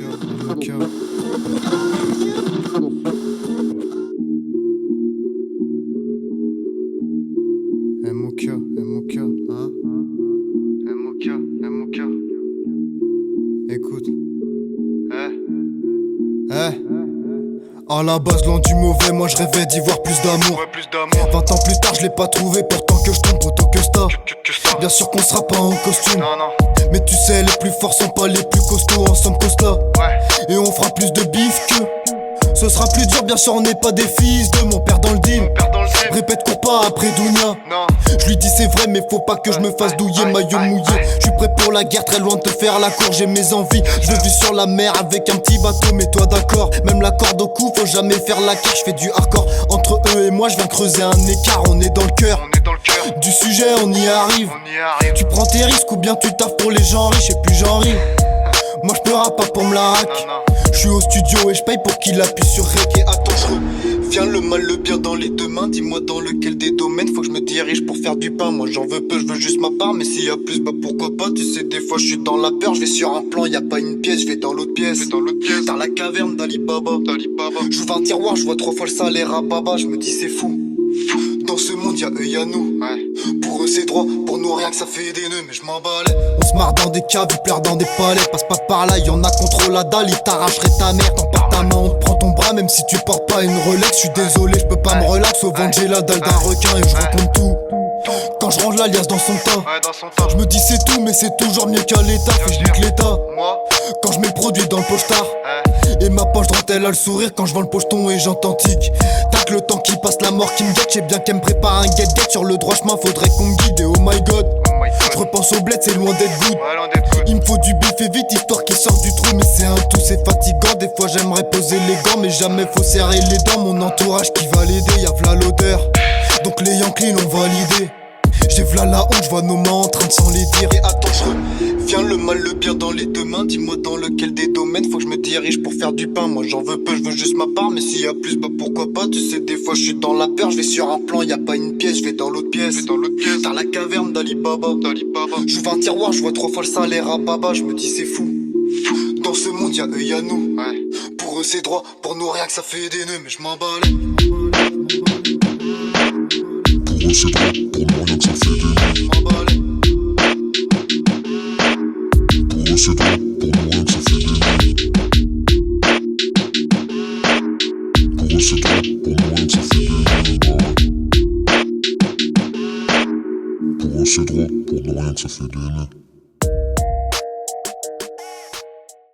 hein? MOK. Écoute. À la base, loin du mauvais, moi je rêvais d'y voir plus d'amour. 20 ans plus tard, je l'ai pas trouvé, pourtant que je tombe autant que ça. Bien sûr qu'on sera pas en costume. Mais tu sais, les plus forts sont pas les plus costauds, ensemble costa. Et on fera plus de bif que. Ce sera plus dur, bien sûr, on n'est pas des fils de mon père dans le deal. Répète, cours pas après Dounia. Je lui dis c'est vrai, mais faut pas que je me fasse douiller, maillot mouillé. Je suis prêt pour la guerre, très loin de te faire la cour, j'ai mes envies. Je veux vivre sur la mer avec un petit bateau, mais toi d'accord. Même la corde au cou, faut jamais faire la carte. Je fais du hardcore, entre eux et moi, je viens creuser un écart. On est dans le cœur du sujet, on y arrive. Tu prends tes risques ou bien tu taffes pour les gens riches et plus j'en ris. Moi je pleure pas pour me la rack. Je suis au studio et je paye pour qu'il appuie sur rec. Et attends, je viens le mal, le bien dans les deux mains. Dis-moi dans lequel des domaines faut que je me dirige pour faire du pain. Moi j'en veux peu, je veux juste ma part. Mais s'il y a plus, bah pourquoi pas. Tu sais, des fois je suis dans la peur. Je vais sur un plan, y a pas une pièce, je vais dans l'autre pièce. Dans la caverne d'Ali Baba. J'ouvre un tiroir, je vois 3 fois le salaire à Baba. Je me dis c'est fou. Dans ce monde y'a eux, y'a nous. Pour eux c'est droit, pour nous rien que ça fait des nœuds. Mais je m'emballais. On se marre dans des caves, ils pleurent dans des palais. Passe pas par là, y'en a contre la dalle. Ils t'arracheraient ta mère, t'en pas ta main. On te prend ton bras même si tu portes pas une Rolex. Je suis désolé, je peux pas me relax. Au vent j'ai la dalle d'un requin et je raconte tout. Quand je range l'alias dans son tas, je me dis c'est tout, mais c'est toujours mieux qu'à l'état. Fais je nique l'état. Quand je mets le produit dans le pochetard, et ma poche droite elle a le sourire quand je vends le pocheton et j'entends tic. Tac, le temps qui passe, la mort qui me guette. J'sais bien qu'elle me prépare un get-get. Sur le droit chemin faudrait qu'on me guide. Et oh my god, je repense au bled, c'est loin d'être good. Il me faut du bif et vite, histoire qu'il sorte du trou. Mais c'est un tout, c'est fatigant. Des fois j'aimerais poser les gants, mais jamais faut serrer les dents. Mon entourage qui va l'aider, y'a v'là l'odeur. Donc les Yankees l'ont validé. J'ai v'là la honte, j'vois nos mains en train de s'en les dire. Et attends, viens le mal, le bien dans les deux mains. Dis-moi dans lequel des domaines faut que je me dirige pour faire du pain. Moi j'en veux peu, je veux juste ma part. Mais s'il y a plus, bah pourquoi pas. Tu sais, des fois je suis dans la peur. Je vais sur un plan, y a pas une pièce, je vais dans l'autre pièce. Dans la caverne d'Ali Baba. J'ouvre un tiroir, je vois 3 fois le salaire à Baba. Je me dis c'est fou. Dans ce monde y'a eux, y'a nous. Pour eux c'est droit, pour nous rien que ça fait des nœuds. Mais je m'emballais. Pour eux c'est droit, pour nous rien que ça fait des nœuds. Pour eux c'est droit, pour nous rien que ça fait des nœuds. Pour eux c'est droit, pour nous rien que ça fait des nœuds. Pour eux c'est droit, pour nous rien que ça fait des nœuds.